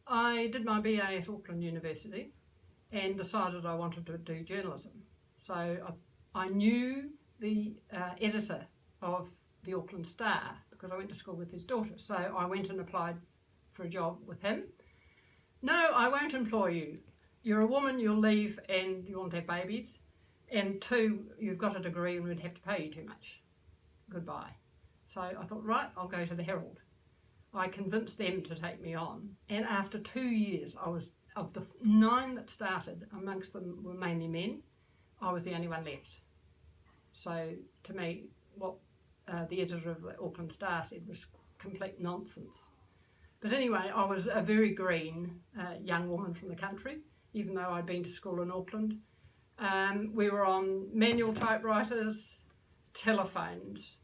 I did my BA at Auckland University and decided I wanted to do journalism. So I knew the editor of the Auckland Star because I went to school with his daughter. So I went and applied for a job with him. No, I won't employ you. You're a woman, you'll leave and you want to have babies. And 2, you've got a degree and we'd have to pay you too much. Goodbye. So I thought, right, I'll go to the Herald. I convinced them to take me on. And after 2 years, I was, of the 9 that started, amongst them were mainly men, I was the only one left. So to me, what the editor of the Auckland Star said was complete nonsense. But anyway, I was a very green young woman from the country, even though I'd been to school in Auckland. We were on manual typewriters, telephones,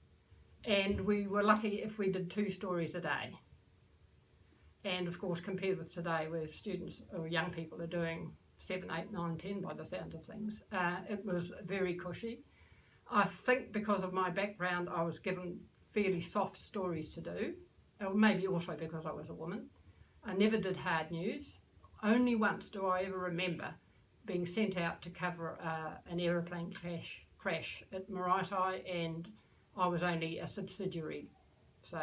and we were lucky if we did 2 stories a day. And of course, compared with today, where students or young people are doing 7, 8, 9, 10 by the sound of things, it was very cushy. I think because of my background, I was given fairly soft stories to do, or maybe also because I was a woman. I never did hard news. Only once do I ever remember being sent out to cover an aeroplane crash at Maraetai, and I was only a subsidiary. So,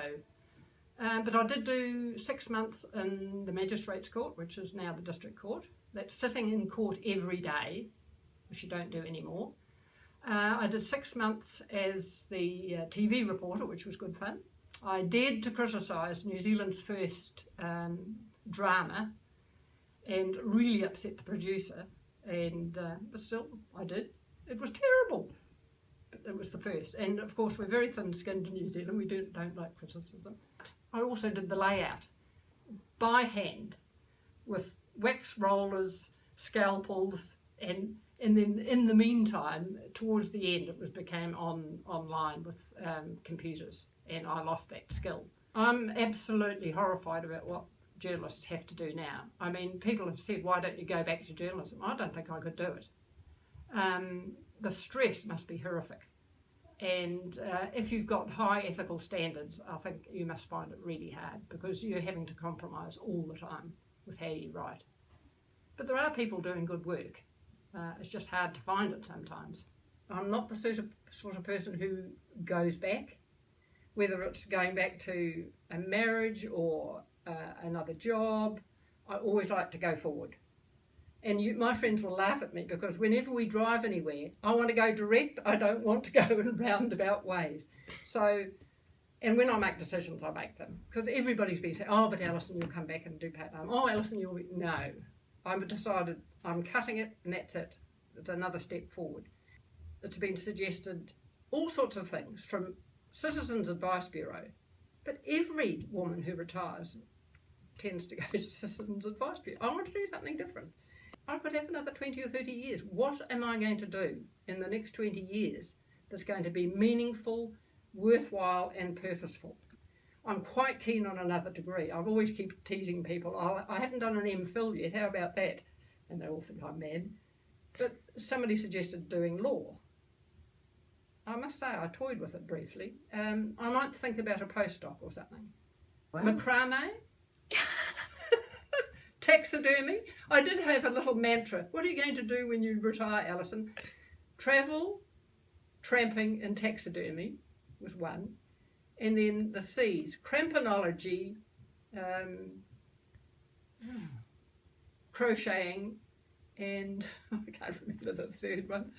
but I did do 6 months in the Magistrates Court, which is now the District Court. That's sitting in court every day, which you don't do anymore. I did 6 months as the TV reporter, which was good fun. I dared to criticise New Zealand's first drama and really upset the producer, and but still I did. It was terrible, but it was the first. And of course we're very thin-skinned in New Zealand, we don't like criticism. I also did the layout by hand with wax rollers, scalpels, and then in the meantime, towards the end, it became online with computers, and I lost that skill. I'm absolutely horrified about what journalists have to do now. I mean, people have said, why don't you go back to journalism? I don't think I could do it. The stress must be horrific. And if you've got high ethical standards, I think you must find it really hard because you're having to compromise all the time with how you write. But there are people doing good work. It's just hard to find it sometimes. I'm not the sort of person who goes back, whether it's going back to a marriage or another job. I always like to go forward. And my friends will laugh at me because whenever we drive anywhere, I want to go direct. I don't want to go in roundabout ways. So, and when I make decisions, I make them. Because everybody's been saying, oh, but Alison, you'll come back and do part-time. Oh, Alison, you'll be... No. I've decided I'm cutting it and that's it. It's another step forward. It's been suggested all sorts of things from Citizens Advice Bureau, but every woman who retires tends to go to Citizens Advice Bureau. I want to do something different. I could have another 20 or 30 years. What am I going to do in the next 20 years that's going to be meaningful, worthwhile and purposeful? I'm quite keen on another degree. I always keep teasing people, I haven't done an MPhil yet, how about that? And they all think I'm mad. But somebody suggested doing law. I must say I toyed with it briefly. I might think about a postdoc or something. Wow. Macrame, taxidermy. I did have a little mantra. What are you going to do when you retire, Alison? Travel, tramping and taxidermy was one. And then the C's, cramponology, crocheting, and I can't remember the third one.